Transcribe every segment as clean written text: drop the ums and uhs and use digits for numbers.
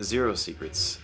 Zero secrets.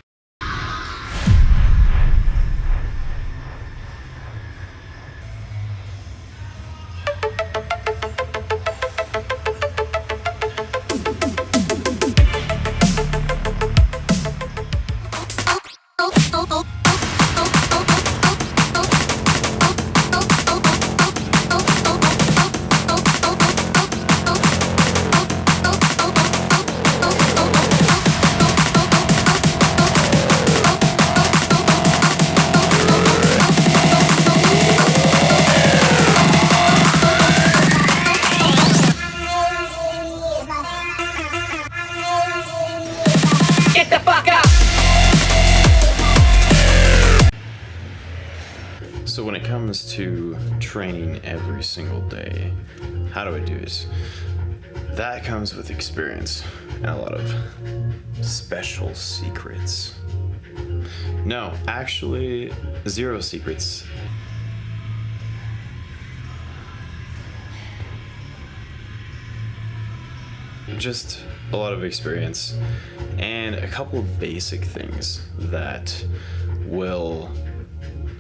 Get the fuck up! So when it comes to training every single day, how do I do it? That comes with experience and a lot of special secrets. No, actually, zero secrets. Just a lot of experience and a couple of basic things that will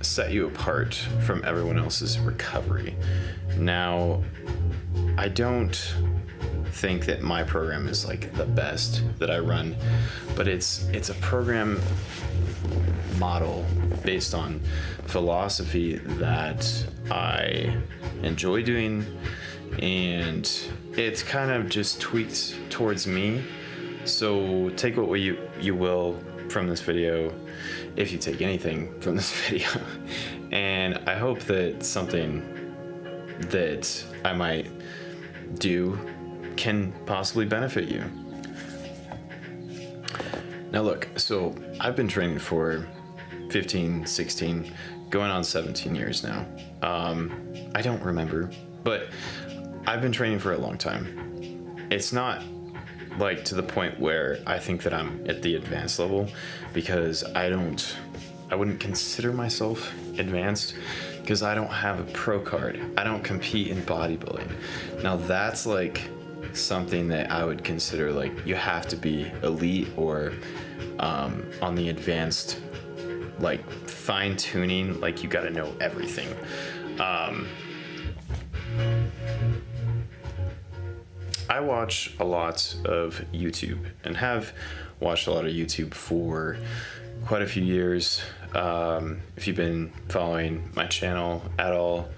set you apart from everyone else's recovery. Now, I don't think that my program is like the best that I run, but it's a program model based on philosophy that I enjoy doing, and it's kind of just tweaked towards me. So take what you will from this video, if you take anything from this video, and I hope that something that I might do can possibly benefit you. Now look, so I've been training for 15, 16, going on 17 years now. I don't remember, but I've been training for a long time. It's not like to the point where I think that I'm at the advanced level, because I wouldn't consider myself advanced because I don't have a pro card. I don't compete in bodybuilding. Now that's like something that I would consider like you have to be elite or on the advanced, like fine tuning, like you got to know everything. I watch a lot of YouTube and have watched a lot of YouTube for quite a few years. If you've been following my channel at all,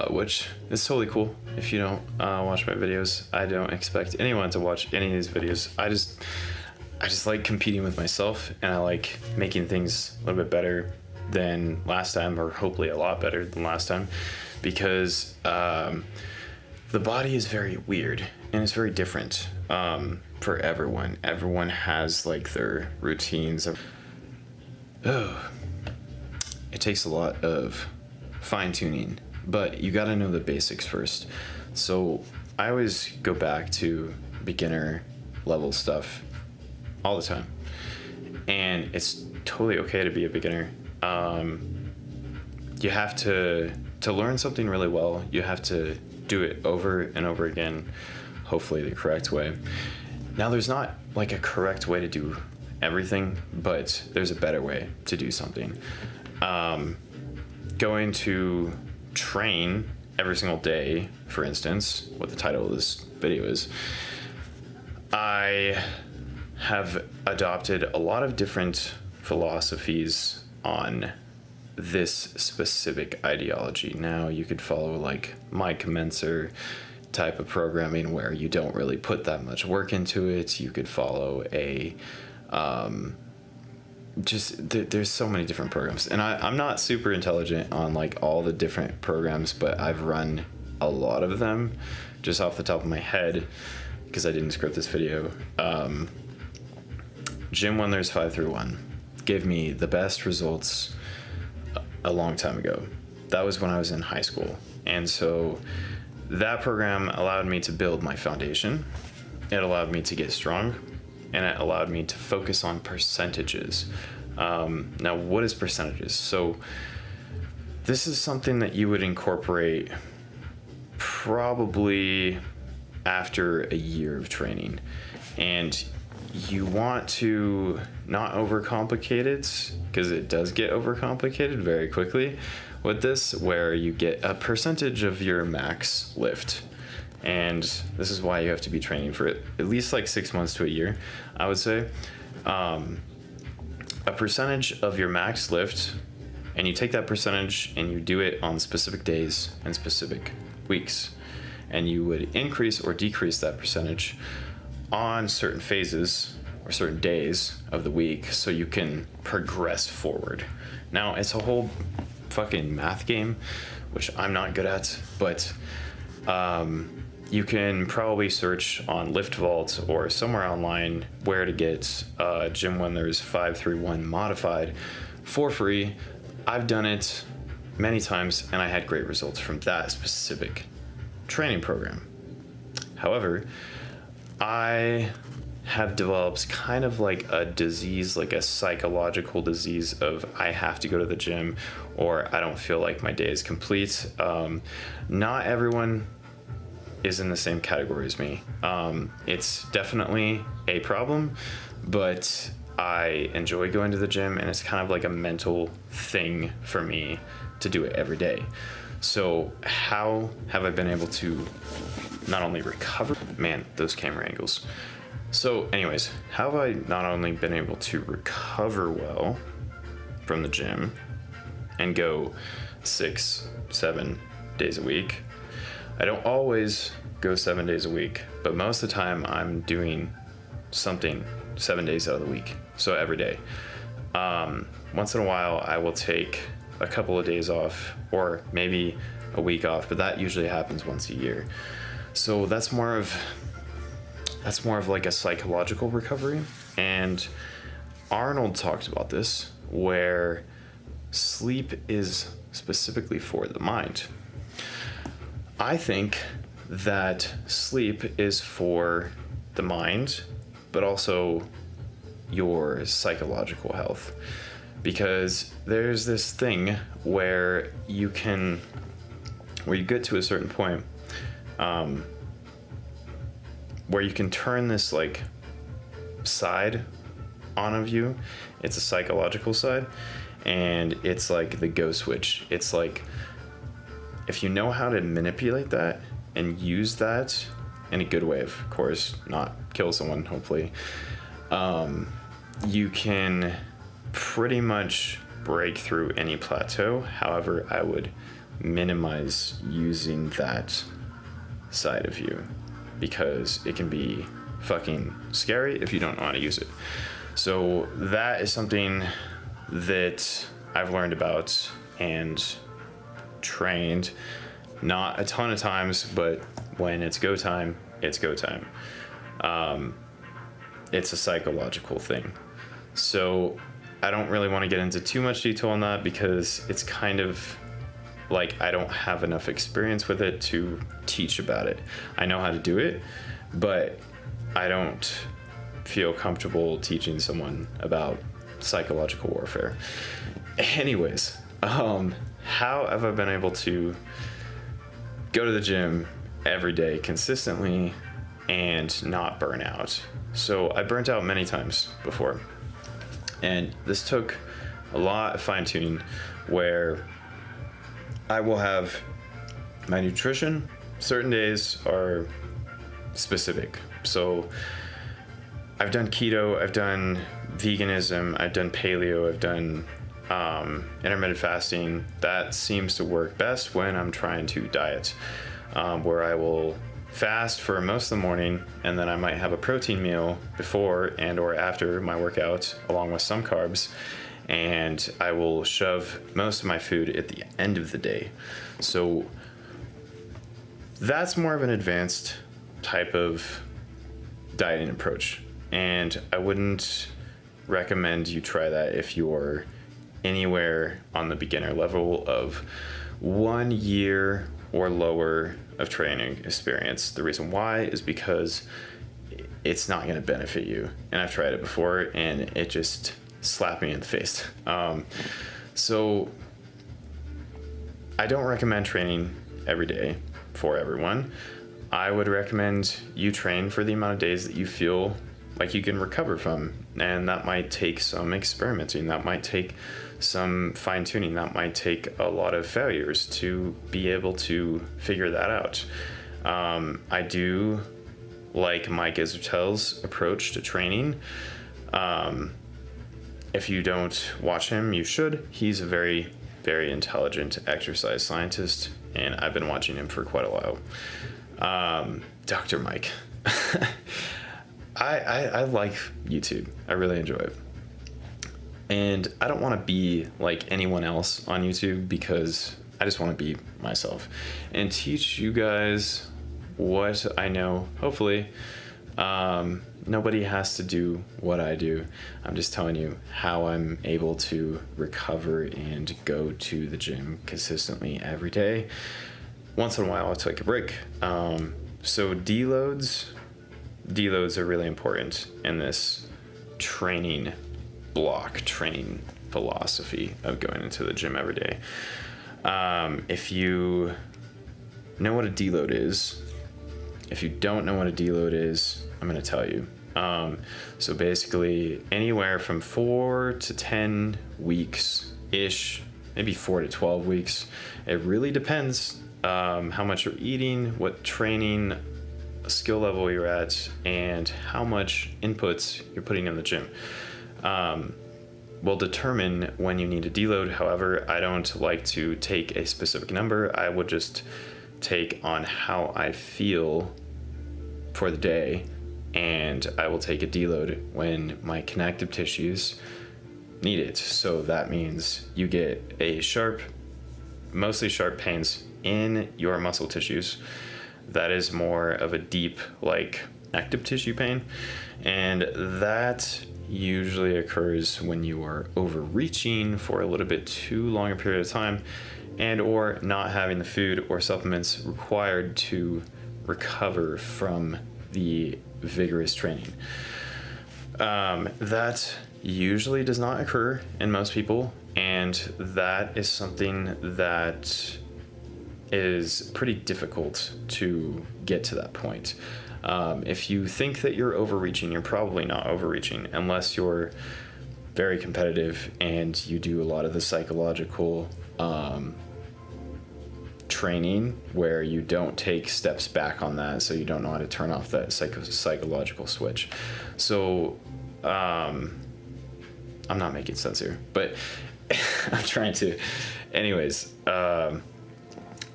which is totally cool. If you don't watch my videos, I don't expect anyone to watch any of these videos. I just like competing with myself, and I like making things a little bit better than last time, or hopefully a lot better than last time, because the body is very weird and it's very different for everyone. Everyone has like their routines. It takes a lot of fine tuning, but you got to know the basics first. So I always go back to beginner level stuff all the time, and it's totally okay to be a beginner. You have to learn something really well. You have to do it over and over again, hopefully the correct way. Now, there's not like a correct way to do everything, but there's a better way to do something. Going to train every single day, for instance, what the title of this video is, I have adopted a lot of different philosophies on this specific ideology. Now, you could follow like my commencer type of programming where you don't really put that much work into it. You could follow a there's so many different programs, and I'm not super intelligent on like all the different programs, but I've run a lot of them just off the top of my head because I didn't script this video. Gym Wonders 5-1 gave me the best results a long time ago. That was when I was in high school, and so that program allowed me to build my foundation. It allowed me to get strong, and it allowed me to focus on percentages. Now, what is percentages? So this is something that you would incorporate probably after a year of training, and you want to not overcomplicate it, because it does get overcomplicated very quickly with this, where you get a percentage of your max lift. And this is why you have to be training for it at least like 6 months to a year, I would say. A percentage of your max lift, and you take that percentage and you do it on specific days and specific weeks. And you would increase or decrease that percentage on certain phases or certain days of the week so you can progress forward. Now, it's a whole fucking math game, which I'm not good at, but you can probably search on Lift Vault or somewhere online where to get Gym Wonders 531 modified for free. I've done it many times and I had great results from that specific training program. However, I have developed kind of like a disease, like a psychological disease of I have to go to the gym or I don't feel like my day is complete. Not everyone is in the same category as me. It's definitely a problem, but I enjoy going to the gym and it's kind of like a mental thing for me to do it every day. So how have I been able to not only recover, man, those camera angles. So anyways, how have I not only been able to recover well from the gym and go 6-7 days a week? I don't always go 7 days a week, but most of the time I'm doing something 7 days out of the week. So every day. Once in a while I will take a couple of days off or maybe a week off, but that usually happens once a year. So that's more of like a psychological recovery. And Arnold talked about this, where sleep is specifically for the mind. I think that sleep is for the mind, but also your psychological health. Because there's this thing where you get to a certain point where you can turn this like side on of you. It's a psychological side, and it's like the go switch. It's like if you know how to manipulate that and use that in a good way, of course, not kill someone, hopefully, you can pretty much break through any plateau. However, I would minimize using that side of you because it can be fucking scary if you don't know how to use it. So that is something that I've learned about and trained, not a ton of times, but when it's go time, it's go time. It's a psychological thing. So I don't really want to get into too much detail on that because it's kind of like I don't have enough experience with it to teach about it. I know how to do it, but I don't feel comfortable teaching someone about psychological warfare. Anyways, how have I been able to go to the gym every day consistently and not burn out? So I burnt out many times before, and this took a lot of fine-tuning, where I will have my nutrition. Certain days are specific. So I've done keto, I've done veganism, I've done paleo, I've done intermittent fasting. That seems to work best when I'm trying to diet, where I will fast for most of the morning, and then I might have a protein meal before and or after my workout along with some carbs, and I will shove most of my food at the end of the day. So that's more of an advanced type of dieting approach, and I wouldn't recommend you try that if you're anywhere on the beginner level of 1 year or lower of training experience. The reason why is because it's not going to benefit you, and I've tried it before and it just slapped me in the face. So I don't recommend training every day for everyone. I would recommend you train for the amount of days that you feel like you can recover from. And that might take some experimenting, that might take some fine tuning, that might take a lot of failures to be able to figure that out. I do like Mike Isertel's approach to training. If you don't watch him, you should. He's a very, very intelligent exercise scientist, and I've been watching him for quite a while. Dr. Mike. I like YouTube. I really enjoy it. And I don't want to be like anyone else on YouTube, because I just want to be myself and teach you guys what I know. Hopefully, nobody has to do what I do. I'm just telling you how I'm able to recover and go to the gym consistently every day. Once in a while, I'll take a break. So deloads are really important in this training philosophy of going into the gym every day. If you know what a deload is, if you don't know what a deload is, I'm going to tell you. So basically, anywhere from 4 to 10 weeks ish, maybe 4 to 12 weeks. It really depends how much you're eating, what training skill level you're at, and how much inputs you're putting in the gym. Will determine when you need to deload. However, I don't like to take a specific number. I would just take on how I feel for the day, and I will take a deload when my connective tissues need it. So that means you get mostly sharp pains in your muscle tissues. That is more of a deep, like, connective tissue pain, and that usually occurs when you are overreaching for a little bit too long a period of time, and or not having the food or supplements required to recover from the vigorous training. That usually does not occur in most people, and that is something that is pretty difficult to get to that point. If you think that you're overreaching, you're probably not overreaching unless you're very competitive and you do a lot of the psychological training where you don't take steps back on that, so you don't know how to turn off that psychological switch. So I'm not making sense here, but I'm trying to. Anyways,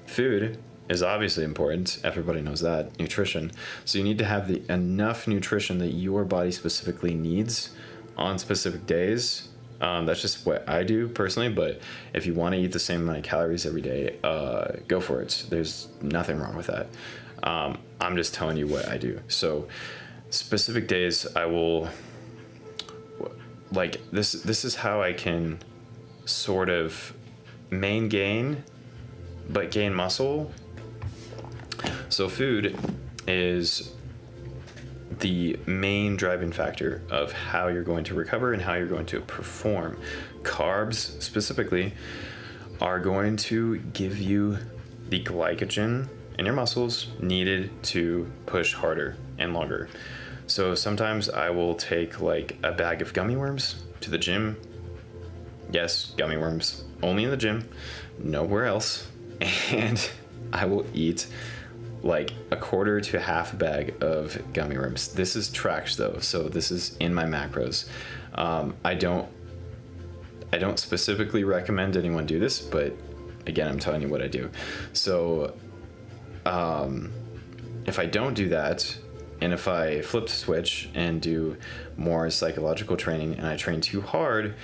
food is obviously important. Everybody knows that. Nutrition. So you need to have enough nutrition that your body specifically needs on specific days. That's just what I do personally, but if you want to eat the same amount of calories every day, go for it. There's nothing wrong with that. I'm just telling you what I do. So specific days, I will, like, this is how I can sort of gain muscle. So food is the main driving factor of how you're going to recover and how you're going to perform. Carbs specifically are going to give you the glycogen in your muscles needed to push harder and longer. So sometimes I will take like a bag of gummy worms to the gym. Yes, gummy worms, only in the gym, nowhere else. And I will eat like a quarter to half a bag of gummy worms. This is tracks though, so this is in my macros. I don't specifically recommend anyone do this, but again, I'm telling you what I do. So if I don't do that, and if I flip the switch and do more psychological training and I train too hard,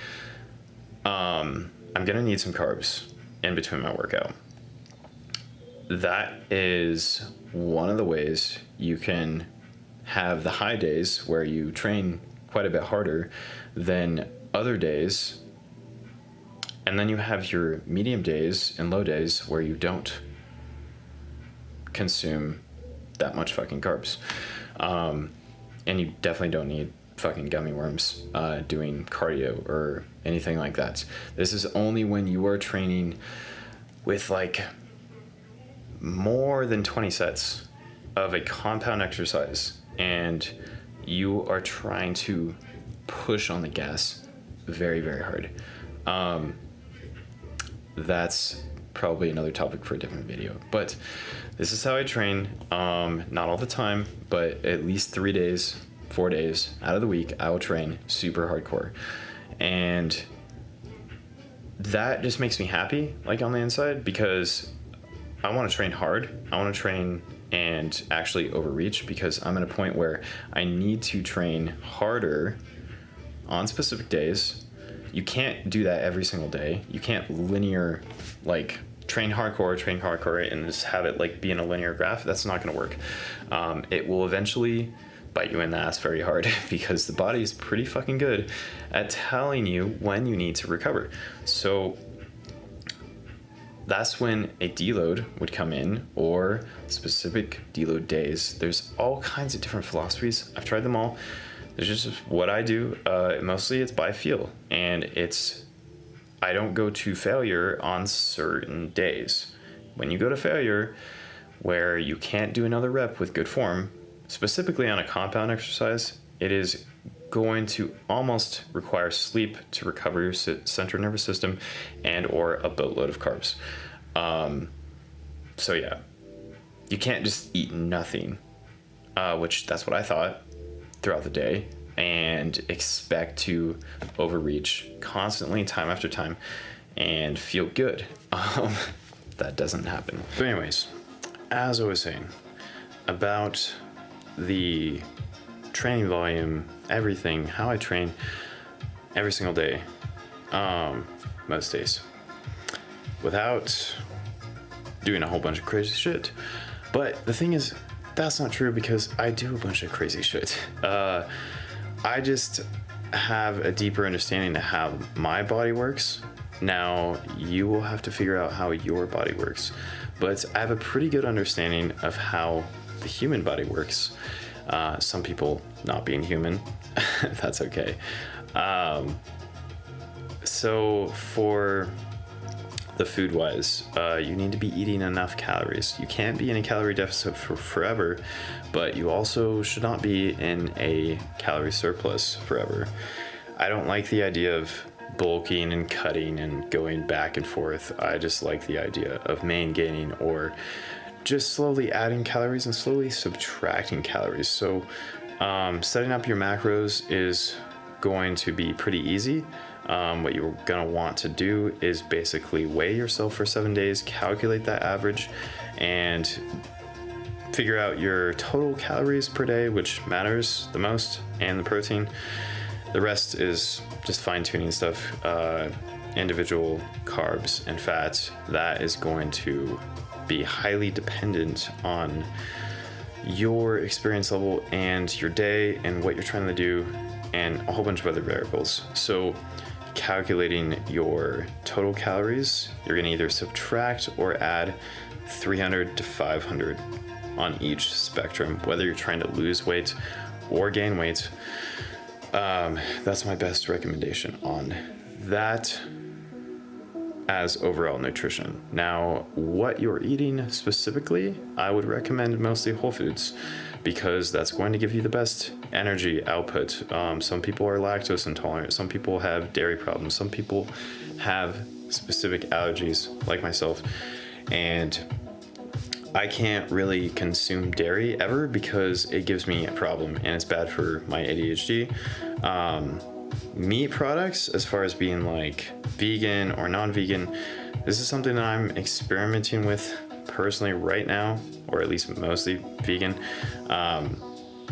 I'm gonna need some carbs in between my workout. That is one of the ways you can have the high days where you train quite a bit harder than other days, and then you have your medium days and low days where you don't consume that much fucking carbs. And you definitely don't need fucking gummy worms doing cardio or anything like that. This is only when you are training with like more than 20 sets of a compound exercise and you are trying to push on the gas very, very hard. That's probably another topic for a different video, but this is how I train. Not all the time, but at least 3 days, 4 days out of the week, I will train super hardcore. And that just makes me happy, like on the inside, because I want to train hard. I want to train and actually overreach, because I'm at a point where I need to train harder on specific days. You can't do that every single day. You can't linear, like, train hardcore, and just have it like be in a linear graph. That's not going to work. It will eventually bite you in the ass very hard, because the body is pretty fucking good at telling you when you need to recover. So that's when a deload would come in, or specific deload days. There's all kinds of different philosophies. I've tried them all. It's just what I do. Mostly it's by feel, and I don't go to failure on certain days. When you go to failure, where you can't do another rep with good form, specifically on a compound exercise, it is going to almost require sleep to recover your central nervous system and or a boatload of carbs. So yeah, you can't just eat nothing, which that's what I thought throughout the day, and expect to overreach constantly time after time and feel good. That doesn't happen. But anyways, as I was saying about the training volume, everything, how I train every single day, most days, without doing a whole bunch of crazy shit. But the thing is, that's not true, because I do a bunch of crazy shit. I just have a deeper understanding of how my body works. Now, you will have to figure out how your body works, but I have a pretty good understanding of how the human body works. Some people not being human, that's okay. So for the food wise, you need to be eating enough calories. You can't be in a calorie deficit for forever, but you also should not be in a calorie surplus forever. I don't like the idea of bulking and cutting and going back and forth. I just like the idea of main gaining, or just slowly adding calories and slowly subtracting calories. So setting up your macros is going to be pretty easy. What you're gonna want to do is basically weigh yourself for 7 days, calculate that average, and figure out your total calories per day, which matters the most, and the protein. The rest is just fine-tuning stuff, individual carbs and fats. That is going to be highly dependent on your experience level and your day and what you're trying to do, and a whole bunch of other variables. So calculating your total calories, you're going to either subtract or add 300 to 500 on each spectrum, whether you're trying to lose weight or gain weight. That's my best recommendation on that as overall nutrition. Now, what you're eating specifically, I would recommend mostly whole foods, because that's going to give you the best energy output. Some people are lactose intolerant. Some people have dairy problems. Some people have specific allergies, like myself. And I can't really consume dairy ever, because it gives me a problem and it's bad for my ADHD. Meat products, as far as being like vegan or non-vegan, this is something that I'm experimenting with personally right now, or at least mostly vegan.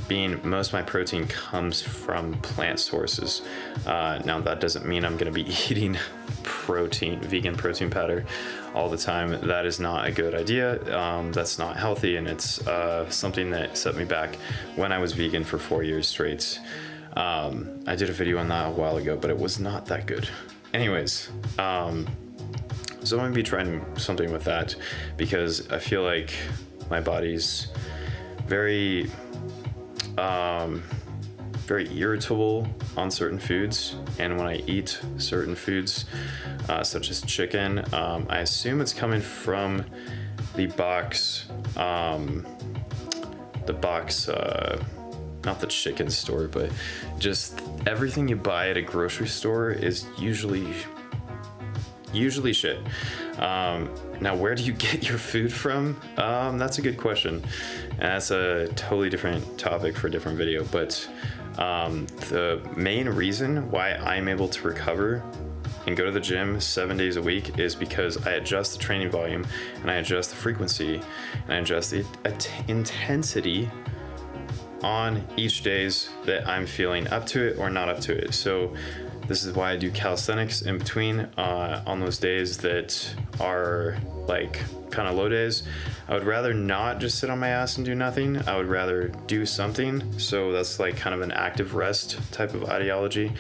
Being most of my protein comes from plant sources. Now that doesn't mean I'm going to be eating vegan protein powder all the time. That is not a good idea. That's not healthy, and it's something that set me back when I was vegan for 4 years straight. I did a video on that a while ago, but it was not that good. Anyways, so I'm going to be trying something with that, because I feel like my body's very irritable on certain foods, and when I eat certain foods, such as chicken, I assume it's coming from the box not the chicken store, but just everything you buy at a grocery store is usually shit. Now, where do you get your food from? That's a good question. And that's a totally different topic for a different video. But the main reason why I'm able to recover and go to the gym 7 days a week is because I adjust the training volume, and I adjust the frequency, and I adjust the intensity on each days that I'm feeling up to it or not up to it. So this is why I do calisthenics in between on those days that are like kind of low days. I would rather not just sit on my ass and do nothing. I would rather do something. So that's like kind of an active rest type of ideology,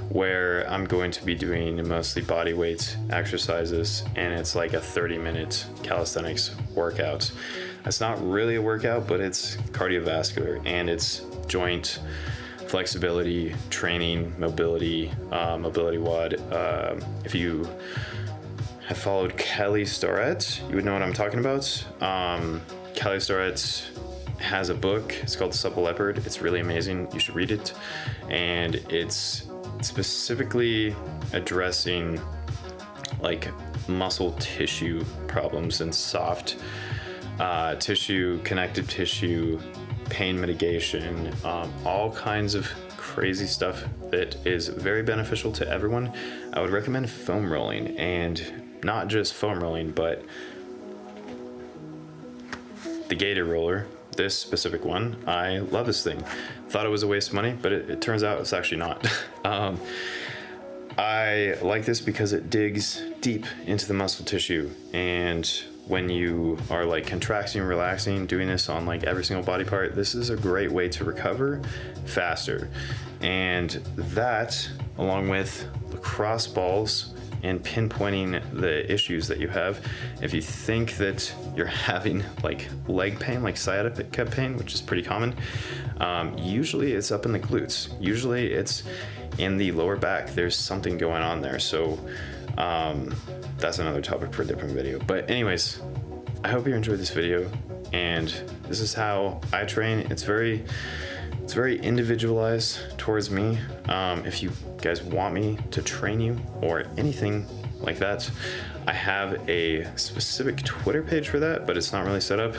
where I'm going to be doing mostly body weight exercises, and it's like a 30-minute calisthenics workout. That's not really a workout, but it's cardiovascular, and it's joint flexibility training, mobility, mobility WOD. If you have followed Kelly Starrett, you would know what I'm talking about. Kelly Starrett has a book. It's called The Supple Leopard. It's really amazing. You should read it. And it's specifically addressing like muscle tissue problems and soft tissue, connective tissue, pain mitigation, all kinds of crazy stuff that is very beneficial to everyone. I would recommend foam rolling, and not just foam rolling, but the Gator roller. This specific one, I love this thing. Thought it was a waste of money, but it turns out it's actually not. I like this because it digs deep into the muscle tissue, and when you are like contracting, relaxing, doing this on like every single body part, this is a great way to recover faster. And that, along with lacrosse balls and pinpointing the issues that you have, if you think that you're having like leg pain, like sciatica pain, which is pretty common, usually it's up in the glutes. Usually it's in the lower back. There's something going on there. So that's another topic for a different video. But anyways, I hope you enjoyed this video, and this is how I train. It's very individualized towards me. If you guys want me to train you or anything like that, I have a specific Twitter page for that, but it's not really set up.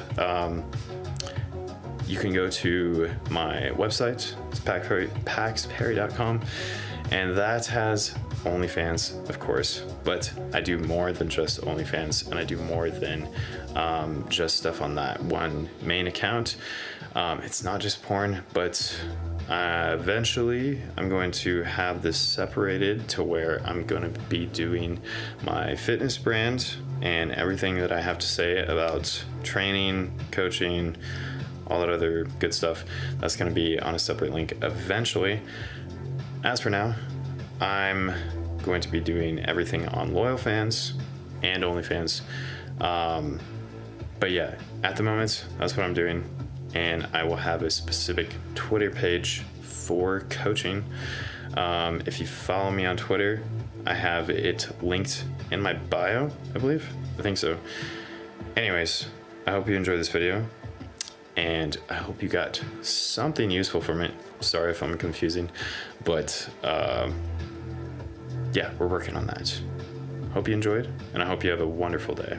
You can go to my website, it's paxperry.com, and that has OnlyFans, of course, but I do more than just OnlyFans, and I do more than just stuff on that one main account. It's not just porn, but eventually I'm going to have this separated to where I'm going to be doing my fitness brand and everything that I have to say about training, coaching, all that other good stuff. That's going to be on a separate link eventually. As for now, I'm going to be doing everything on Loyal Fans and OnlyFans. But yeah, at the moment, that's what I'm doing. And I will have a specific Twitter page for coaching. If you follow me on Twitter, I have it linked in my bio, I believe. I think so. Anyways, I hope you enjoyed this video, and I hope you got something useful from it. Sorry if I'm confusing, but yeah, we're working on that. Hope you enjoyed, and I hope you have a wonderful day.